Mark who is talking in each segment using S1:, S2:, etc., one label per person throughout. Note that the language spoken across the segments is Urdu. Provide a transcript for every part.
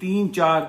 S1: 3-4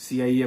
S1: CIA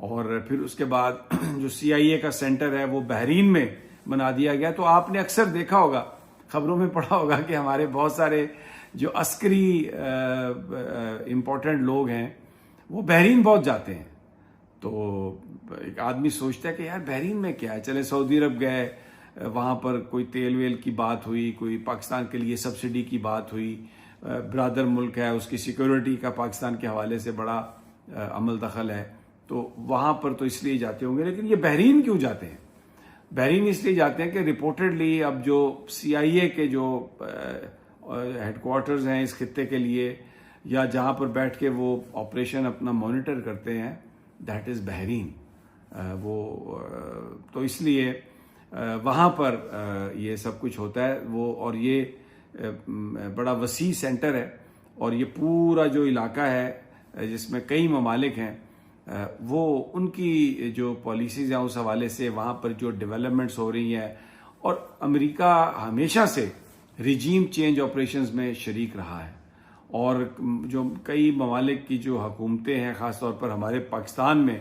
S1: اور پھر اس کے بعد جو CIA کا سینٹر ہے وہ بحرین میں بنا دیا گیا. تو آپ نے اکثر دیکھا ہوگا, خبروں میں پڑھا ہوگا کہ ہمارے بہت سارے جو عسکری امپورٹنٹ لوگ ہیں وہ بحرین بہت جاتے ہیں. تو ایک آدمی سوچتا ہے کہ یار بحرین میں کیا ہے, چلے سعودی عرب گئے, وہاں پر کوئی تیل ویل کی بات ہوئی, کوئی پاکستان کے لیے سبسڈی کی بات ہوئی, برادر ملک ہے, اس کی سیکیورٹی کا پاکستان کے حوالے سے بڑا عمل دخل ہے, تو وہاں پر تو اس لیے جاتے ہوں گے. لیکن یہ بحرین کیوں جاتے ہیں؟ بحرین اس لیے جاتے ہیں کہ رپورٹڈلی اب جو CIA کے جو ہیڈ کوارٹرز ہیں اس خطے کے لیے, یا جہاں پر بیٹھ کے وہ آپریشن اپنا مانیٹر کرتے ہیں, دیٹ از بحرین. وہ تو اس لیے وہاں پر یہ سب کچھ ہوتا ہے وہ, اور یہ بڑا وسیع سینٹر ہے, اور یہ پورا جو علاقہ ہے جس میں کئی ممالک ہیں, وہ ان کی جو پالیسیز ہیں اس حوالے سے وہاں پر جو ڈیولپمنٹس ہو رہی ہیں. اور امریکہ ہمیشہ سے ریجیم چینج آپریشنز میں شریک رہا ہے, اور جو کئی ممالک کی جو حکومتیں ہیں خاص طور پر ہمارے پاکستان میں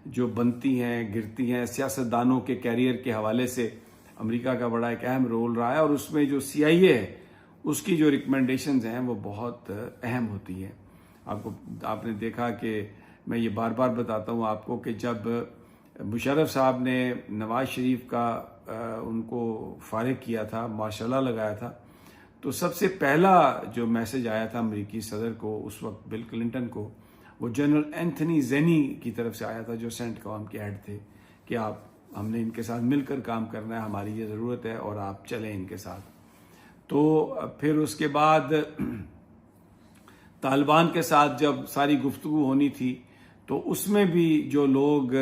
S1: جو بنتی ہیں گرتی ہیں, سیاستدانوں کے کیریئر کے حوالے سے امریکہ کا بڑا ایک اہم رول رہا ہے. اور اس میں جو CIA ہے اس کی جو ریکمنڈیشنز ہیں وہ بہت اہم ہوتی ہیں. آپ نے دیکھا کہ میں یہ بار بار بتاتا ہوں آپ کو کہ جب مشرف صاحب نے نواز شریف کا ان کو فارغ کیا تھا, ماشاءاللہ لگایا تھا, تو سب سے پہلا جو میسج آیا تھا امریکی صدر کو اس وقت بل کلنٹن کو, وہ جنرل اینتھنی زینی کی طرف سے آیا تھا جو سینٹ کام کے ہیڈ تھے, کہ ہم نے ان کے ساتھ مل کر کام کرنا ہے, ہماری یہ ضرورت ہے اور آپ چلیں ان کے ساتھ. تو پھر اس کے بعد طالبان کے ساتھ جب ساری گفتگو ہونی تھی تو اس میں بھی جو لوگ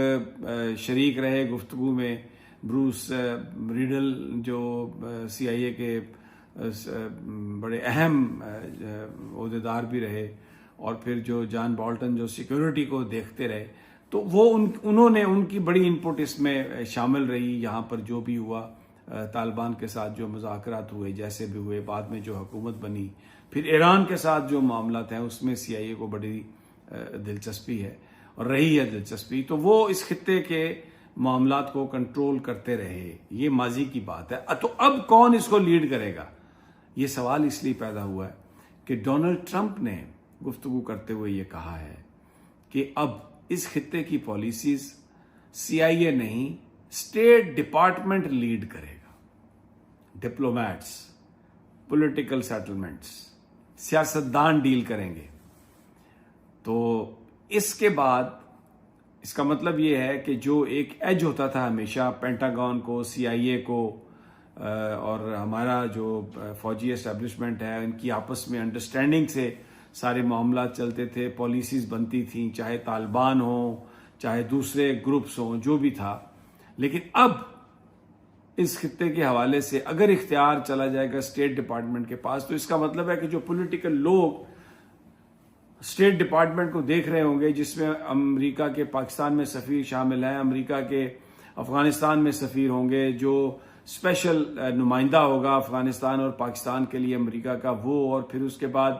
S1: شریک رہے گفتگو میں, بروس ریڈل جو CIA کے بڑے اہم عہدیدار بھی رہے, اور پھر جو جان بالٹن جو سیکیورٹی کو دیکھتے رہے, تو وہ انہوں نے ان کی بڑی انپٹ اس میں شامل رہی. یہاں پر جو بھی ہوا, طالبان کے ساتھ جو مذاکرات ہوئے جیسے بھی ہوئے, بعد میں جو حکومت بنی, پھر ایران کے ساتھ جو معاملات ہیں اس میں CIA کو بڑی دلچسپی ہے اور رہی ہے دلچسپی. تو وہ اس خطے کے معاملات کو کنٹرول کرتے رہے, یہ ماضی کی بات ہے. تو اب کون اس کو لیڈ کرے گا, یہ سوال اس لیے پیدا ہوا ہے کہ ڈونلڈ ٹرمپ نے گفتگو کرتے ہوئے یہ کہا ہے کہ اب اس خطے کی پالیسیز CIA نہیں, اسٹیٹ ڈپارٹمنٹ لیڈ کرے گا. ڈپلومیٹس, پولیٹیکل سیٹلمنٹس, سیاستدان ڈیل کریں گے. تو اس کے بعد اس کا مطلب یہ ہے کہ جو ایک ایج ہوتا تھا ہمیشہ پینٹاگون کو, CIA کو اور ہمارا جو فوجی اسٹیبلشمنٹ ہے, ان کی آپس میں انڈرسٹینڈنگ سے سارے معاملات چلتے تھے, پالیسیز بنتی تھیں, چاہے طالبان ہوں چاہے دوسرے گروپس ہوں, جو بھی تھا. لیکن اب اس خطے کے حوالے سے اگر اختیار چلا جائے گا اسٹیٹ ڈپارٹمنٹ کے پاس, تو اس کا مطلب ہے کہ جو پولیٹیکل لوگ اسٹیٹ ڈپارٹمنٹ کو دیکھ رہے ہوں گے, جس میں امریکہ کے پاکستان میں سفیر شامل ہیں, امریکہ کے افغانستان میں سفیر ہوں گے, جو اسپیشل نمائندہ ہوگا افغانستان اور پاکستان کے لیے امریکہ کا وہ, اور پھر اس کے بعد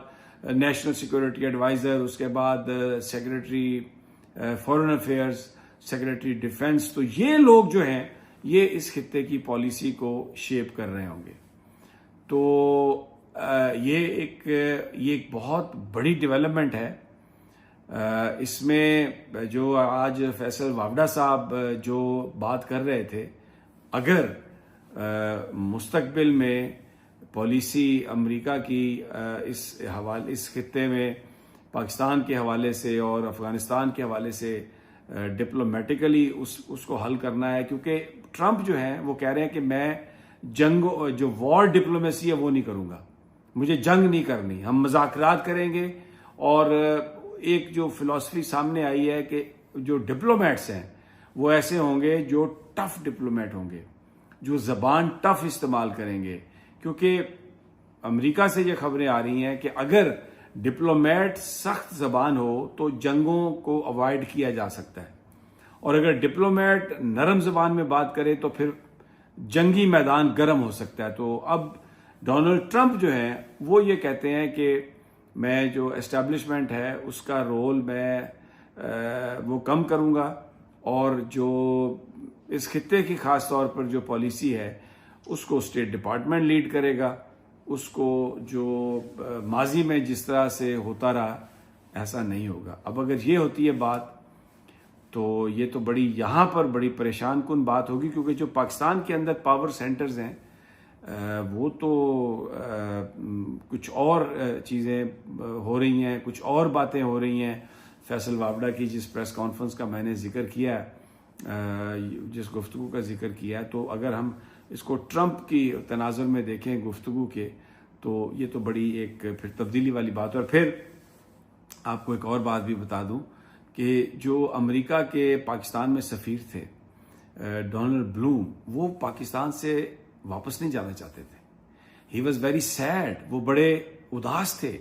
S1: نیشنل سیکورٹی ایڈوائزر, اس کے بعد secretary foreign affairs, secretary defence. تو یہ لوگ جو ہیں یہ اس خطے کی پالیسی کو شیپ کر رہے ہوں گے. تو یہ ایک بہت بڑی ڈیولپمنٹ ہے. اس میں جو آج فیصل وابڈا صاحب جو بات کر رہے تھے, اگر مستقبل میں پالیسی امریکہ کی اس خطے میں پاکستان کے حوالے سے اور افغانستان کے حوالے سے ڈپلومیٹیکلی اس کو حل کرنا ہے, کیونکہ ٹرمپ جو ہیں وہ کہہ رہے ہیں کہ میں جو وار ڈپلومیسی ہے وہ نہیں کروں گا, مجھے جنگ نہیں کرنی, ہم مذاکرات کریں گے. اور ایک جو فلسفی سامنے آئی ہے کہ جو ڈپلومیٹس ہیں وہ ایسے ہوں گے جو ٹف ڈپلومیٹ ہوں گے, جو زبان ٹف استعمال کریں گے, کیونکہ امریکہ سے یہ خبریں آ رہی ہیں کہ اگر ڈپلومیٹ سخت زبان ہو تو جنگوں کو اوائڈ کیا جا سکتا ہے, اور اگر ڈپلومیٹ نرم زبان میں بات کرے تو پھر جنگی میدان گرم ہو سکتا ہے. تو اب ڈونلڈ ٹرمپ جو ہیں وہ یہ کہتے ہیں کہ میں جو اسٹیبلشمنٹ ہے اس کا رول میں وہ کم کروں گا, اور جو اس خطے کی خاص طور پر جو پالیسی ہے اس کو اسٹیٹ ڈپارٹمنٹ لیڈ کرے گا. اس کو جو ماضی میں جس طرح سے ہوتا رہا ایسا نہیں ہوگا. اب اگر یہ ہوتی ہے بات تو یہ تو بڑی یہاں پر بڑی پریشان کن بات ہوگی, کیونکہ جو پاکستان کے اندر پاور سینٹرز ہیں وہ تو کچھ اور چیزیں ہو رہی ہیں, کچھ اور باتیں ہو رہی ہیں. فیصل وابڈا کی جس پریس کانفرنس کا میں نے ذکر کیا ہے, جس گفتگو کا ذکر کیا ہے, تو اگر ہم اس کو ٹرمپ کی تناظر میں دیکھیں گفتگو کے, تو یہ تو بڑی ایک پھر تبدیلی والی بات ہے. اور پھر آپ کو ایک اور بات بھی بتا دوں کہ جو امریکہ کے پاکستان میں سفیر تھے ڈونلڈ بلوم, وہ پاکستان سے واپس نہیں جانا چاہتے تھے. ہی واز ویری سیڈ, وہ بڑے اداس تھے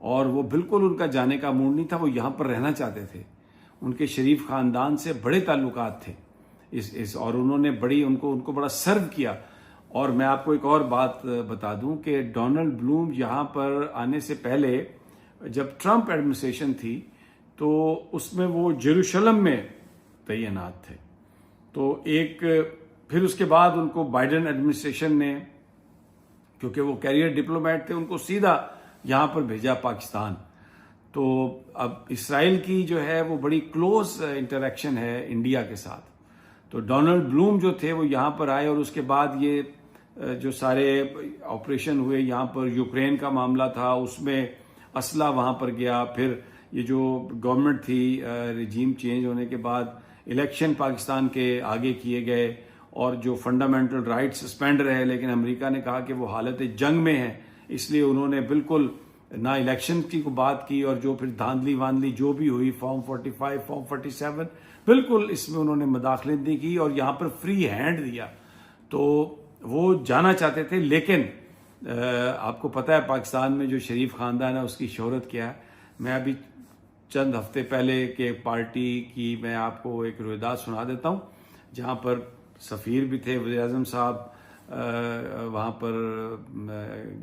S1: اور وہ بالکل ان کا جانے کا موڈ نہیں تھا, وہ یہاں پر رہنا چاہتے تھے. ان کے شریف خاندان سے بڑے تعلقات تھے اور انہوں نے ان کو بڑا سرو کیا. اور میں آپ کو ایک اور بات بتا دوں کہ ڈونلڈ بلوم یہاں پر آنے سے پہلے جب ٹرمپ ایڈمنسٹریشن تھی تو اس میں وہ جیروشلم میں تعینات تھے. تو پھر اس کے بعد ان کو بائیڈن ایڈمنسٹریشن نے, کیونکہ وہ کیریئر ڈپلومیٹ تھے, ان کو سیدھا یہاں پر بھیجا پاکستان. تو اب اسرائیل کی جو ہے وہ بڑی کلوز انٹریکشن ہے انڈیا کے ساتھ. تو ڈونلڈ بلوم جو تھے وہ یہاں پر آئے, اور اس کے بعد یہ جو سارے آپریشن ہوئے یہاں پر, یوکرین کا معاملہ تھا اس میں اسلحہ وہاں پر گیا. پھر یہ جو گورنمنٹ تھی رجیم چینج ہونے کے بعد الیکشن پاکستان کے آگے کیے گئے, اور جو فنڈامنٹل رائٹ سسپینڈ رہے, لیکن امریکہ نے کہا کہ وہ حالت جنگ میں ہیں, اس لیے انہوں نے بالکل نہ الیکشن کی کو بات کی, اور جو پھر دھاندلی واندلی جو بھی ہوئی فارم 45 فارم 47 بالکل اس میں انہوں نے مداخلت نہیں کی اور یہاں پر فری ہینڈ دیا. تو وہ جانا چاہتے تھے, لیکن آپ کو پتہ ہے پاکستان میں جو شریف خاندان ہے اس کی شہرت کیا ہے. میں ابھی چند ہفتے پہلے کے پارٹی کی میں آپ کو ایک روایت سنا دیتا ہوں, جہاں پر سفیر بھی تھے, وزیر اعظم صاحب وہاں پر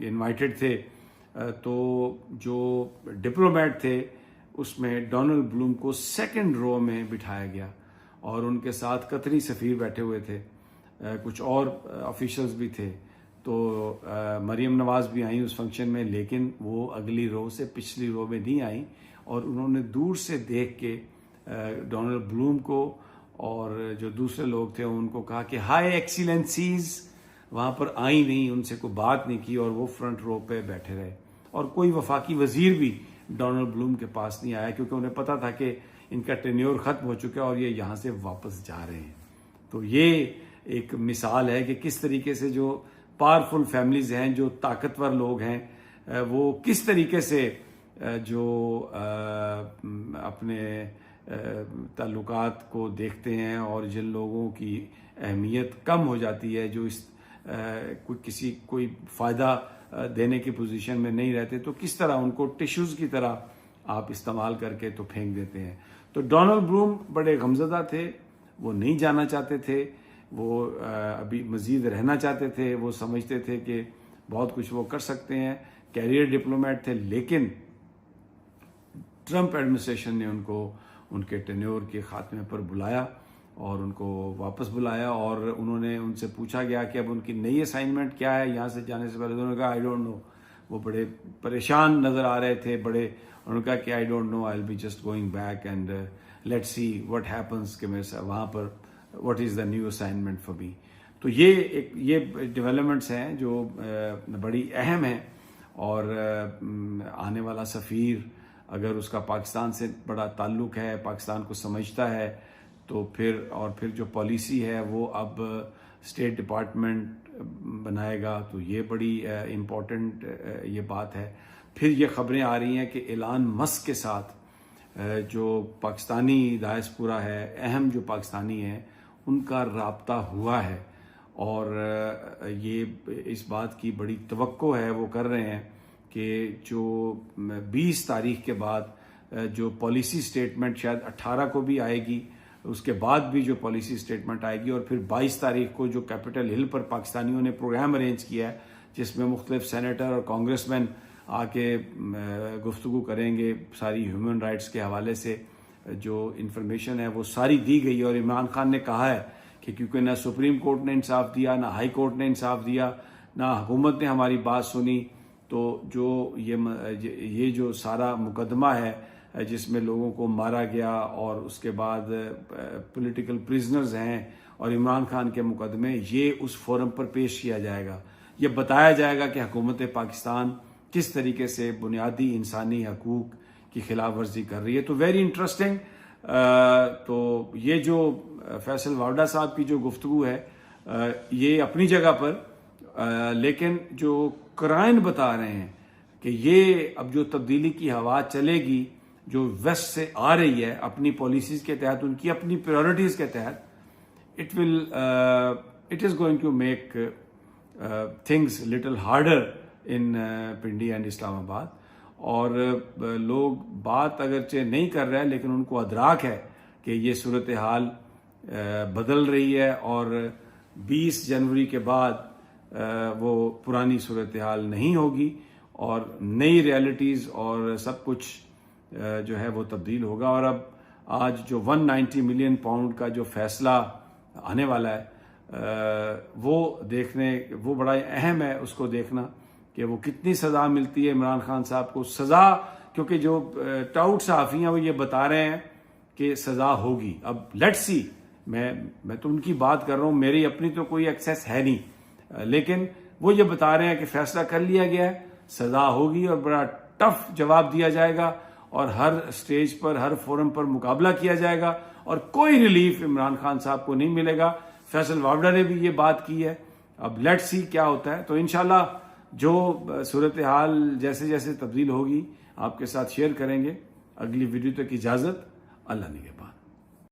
S1: انوائٹڈ تھے. تو جو ڈپلومیٹ تھے اس میں ڈونلڈ بلوم کو سیکنڈ رو میں بٹھایا گیا, اور ان کے ساتھ قطری سفیر بیٹھے ہوئے تھے, کچھ اور آفیشلز بھی تھے. تو مریم نواز بھی آئیں اس فنکشن میں, لیکن وہ اگلی رو سے پچھلی رو میں نہیں آئیں, اور انہوں نے دور سے دیکھ کے ڈونلڈ بلوم کو اور جو دوسرے لوگ تھے ان کو کہا کہ ہائی ایکسیلنسیز, وہاں پر آئی نہیں, ان سے کوئی بات نہیں کی, اور وہ فرنٹ رو پہ بیٹھے رہے. اور کوئی وفاقی وزیر بھی ڈونلڈ بلوم کے پاس نہیں آیا, کیونکہ انہیں پتا تھا کہ ان کا ٹینیور ختم ہو چکا ہے اور یہ یہاں سے واپس جا رہے ہیں. تو یہ ایک مثال ہے کہ کس طریقے سے جو پاورفل فیملیز ہیں, جو طاقتور لوگ ہیں, وہ کس طریقے سے جو اپنے تعلقات کو دیکھتے ہیں, اور جن لوگوں کی اہمیت کم ہو جاتی ہے, جو اس کوئی فائدہ دینے کی پوزیشن میں نہیں رہتے, تو کس طرح ان کو ٹیشوز کی طرح آپ استعمال کر کے تو پھینک دیتے ہیں. تو ڈونلڈ بلوم بڑے غمزدہ تھے, وہ نہیں جانا چاہتے تھے, وہ ابھی مزید رہنا چاہتے تھے. وہ سمجھتے تھے کہ بہت کچھ وہ کر سکتے ہیں, کیریئر ڈپلومیٹ تھے, لیکن ٹرمپ ایڈمنسٹریشن نے ان کو ان کے ٹینیور کے خاتمے پر بلایا اور ان کو واپس بلایا, اور انہوں نے ان سے پوچھا گیا کہ اب ان کی نئی اسائنمنٹ کیا ہے یہاں سے جانے سے پہلے. انہوں نے کہا آئی ڈونٹ نو. وہ بڑے پریشان نظر آ رہے تھے, انہوں نے کہا کہ I don't know, I will be just going back and let see what happens, کہ میں وہاں پر what is the new assignment for me. تو یہ ڈیولپمنٹس ہیں جو بڑی اہم ہیں, اور آنے والا سفیر اگر اس کا پاکستان سے بڑا تعلق ہے, پاکستان کو سمجھتا ہے, تو پھر جو پالیسی ہے وہ اب اسٹیٹ ڈپارٹمنٹ بنائے گا. تو یہ بڑی امپورٹنٹ یہ بات ہے. پھر یہ خبریں آ رہی ہیں کہ ایلان مسک کے ساتھ جو پاکستانی ڈائسپورا ہے, اہم جو پاکستانی ہیں, ان کا رابطہ ہوا ہے, اور یہ اس بات کی بڑی توقع ہے, وہ کر رہے ہیں کہ جو 20 تاریخ کے بعد جو پالیسی سٹیٹمنٹ شاید 18 کو بھی آئے گی, اس کے بعد بھی جو پالیسی سٹیٹمنٹ آئے گی, اور پھر 22 تاریخ کو جو کیپٹل ہل پر پاکستانیوں نے پروگرام ارینج کیا ہے جس میں مختلف سینیٹر اور کانگریس مین آ کے گفتگو کریں گے ساری ہیومن رائٹس کے حوالے سے, جو انفارمیشن ہے وہ ساری دی گئی، اور عمران خان نے کہا ہے کہ کیونکہ نہ سپریم کورٹ نے انصاف دیا، نہ ہائی کورٹ نے انصاف دیا، نہ حکومت نے ہماری بات سنی، تو جو یہ جو سارا مقدمہ ہے جس میں لوگوں کو مارا گیا اور اس کے بعد پولیٹیکل پریزنرز ہیں اور عمران خان کے مقدمے، یہ اس فورم پر پیش کیا جائے گا، یہ بتایا جائے گا کہ حکومت پاکستان کس طریقے سے بنیادی انسانی حقوق کی خلاف ورزی کر رہی ہے۔ تو ویری انٹرسٹنگ۔ تو یہ جو فیصل واوڈا صاحب کی جو گفتگو ہے یہ اپنی جگہ پر، لیکن جو قرائن بتا رہے ہیں کہ یہ اب جو تبدیلی کی ہوا چلے گی جو ویسٹ سے آ رہی ہے اپنی پالیسیز کے تحت، ان کی اپنی پریورٹیز کے تحت، it is going to make things little harder in Pindi and Islamabad. اور لوگ بات اگرچہ نہیں کر رہے لیکن ان کو ادراک ہے کہ یہ صورتحال بدل رہی ہے، اور 20 جنوری کے بعد وہ پرانی صورتحال نہیں ہوگی، اور نئی ریالٹیز اور سب کچھ جو ہے وہ تبدیل ہوگا۔ اور اب آج جو 190 ملین پاؤنڈ کا جو فیصلہ آنے والا ہے وہ بڑا اہم ہے اس کو دیکھنا کہ وہ کتنی سزا ملتی ہے عمران خان صاحب کو۔ سزا، کیونکہ جو ٹاؤٹ صحافی ہیں وہ یہ بتا رہے ہیں کہ سزا ہوگی، اب لیٹس سی، میں تو ان کی بات کر رہا ہوں، میری اپنی تو کوئی ایکسیس ہے نہیں، لیکن وہ یہ بتا رہے ہیں کہ فیصلہ کر لیا گیا ہے، سزا ہوگی اور بڑا ٹف جواب دیا جائے گا، اور ہر سٹیج پر، ہر فورم پر مقابلہ کیا جائے گا، اور کوئی ریلیف عمران خان صاحب کو نہیں ملے گا۔ فیصل واوڈا نے بھی یہ بات کی ہے، اب لیٹ سی کیا ہوتا ہے۔ تو انشاءاللہ جو صورتحال جیسے جیسے تبدیل ہوگی آپ کے ساتھ شیئر کریں گے۔ اگلی ویڈیو تک اجازت، اللہ نگہبان۔